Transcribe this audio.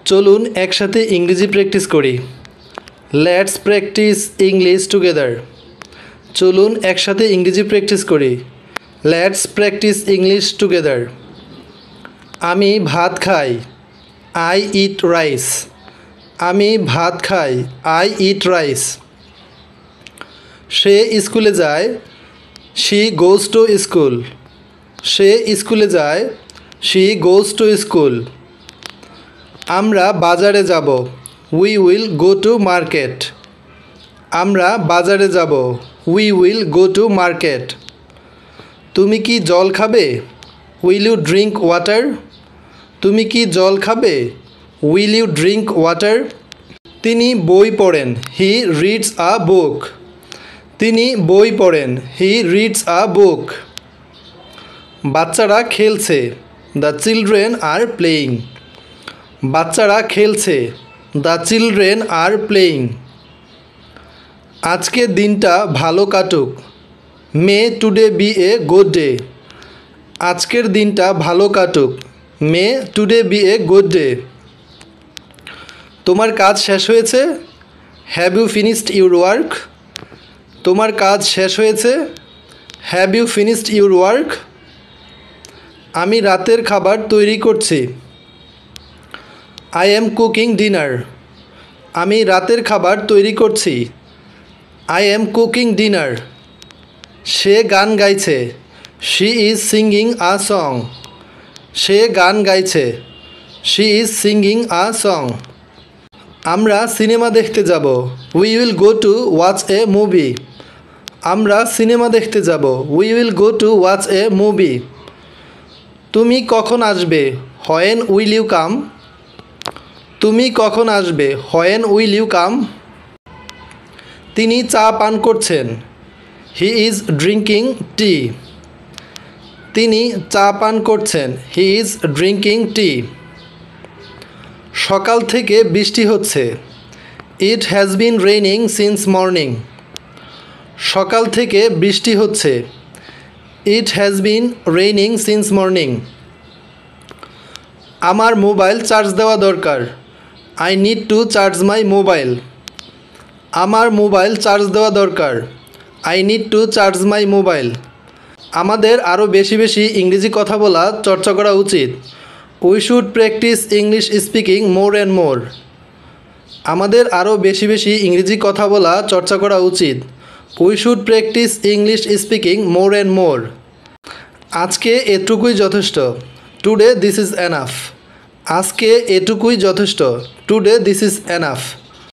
চলুন একসাথে ইংরেজি প্র্যাকটিস করি। Let's practice English together. চলুন একসাথে ইংরেজি প্র্যাকটিস করি। Let's practice English together. আমি ভাত খাই, আই ইট রাইস। আমি ভাত খাই, আই ইট রাইস। সে স্কুলে যায়, শি গোজ টু স্কুল। সে স্কুলে যায়, শি গোজ টু স্কুল। আমরা বাজারে যাব, we will go to market. আমরা বাজারে যাব, we will go to market. তুমি কি জল খাবে, উইল ইউ ড্রিঙ্ক ওয়াটার। তুমি কি জল খাবে, উইল ইউ ড্রিঙ্ক ওয়াটার। তিনি বই পড়েন, হি রিডস আ বুক। তিনি বই পড়েন, হি রিডস আ বুক। বাচ্চারা খেলছে, দ্য চিলড্রেন আর প্লেয়িং। বাচ্চারা খেলছে, দ্য চিলড্রেন আর প্লেয়িং। আজকের দিনটা ভালো কাটুক, may today be a good day. আজকের দিনটা ভালো কাটুক, may today be a good day. তোমার কাজ শেষ হয়েছে, have you finished your work. তোমার কাজ শেষ হয়েছে, have you finished your work. আমি রাতের খাবার তৈরি করছি, আই এম কুকিং ডিনার। আমি রাতের খাবার তৈরি করছি, আই এম কুকিং ডিনার। সে গান গাইছে, she is singing a song. সে গান গাইছে, she is singing a song. আমরা সিনেমা দেখতে যাব, we will go to watch a movie. আমরা সিনেমা দেখতে যাব, we will go to watch a movie. তুমি কখন আসবে, হোয়েন উইল ইউ কাম। তুমি কখন আসবে, হোয়েন উইল ইউ কাম। তিনি চা পান করছেন, হি ইজ ড্রিঙ্কিং টি। তিনি চা পান করছেন, হি ইজ ড্রিঙ্কিং টি। সকাল থেকে বৃষ্টি হচ্ছে, it has been raining since morning. সকাল থেকে বৃষ্টি হচ্ছে, it has been raining since morning. আমার মোবাইল চার্জ দেওয়া দরকার, I need to charge my mobile. আমার মোবাইল চার্জ দেওয়া দরকার, I need to charge my mobile. আমাদের আরও বেশি বেশি ইংরেজি কথা বলা চর্চা করা উচিত। We should practice English speaking more and more. আমাদের আরও বেশি বেশি ইংরেজি কথা বলা চর্চা করা উচিত। We should practice English speaking more and more. আজকে এটুকুই যথেষ্ট, টুডে দিস ইজ এনাফ। আজকে এটুকুই যথেষ্ট, টুডে দিস ইজ এনাফ।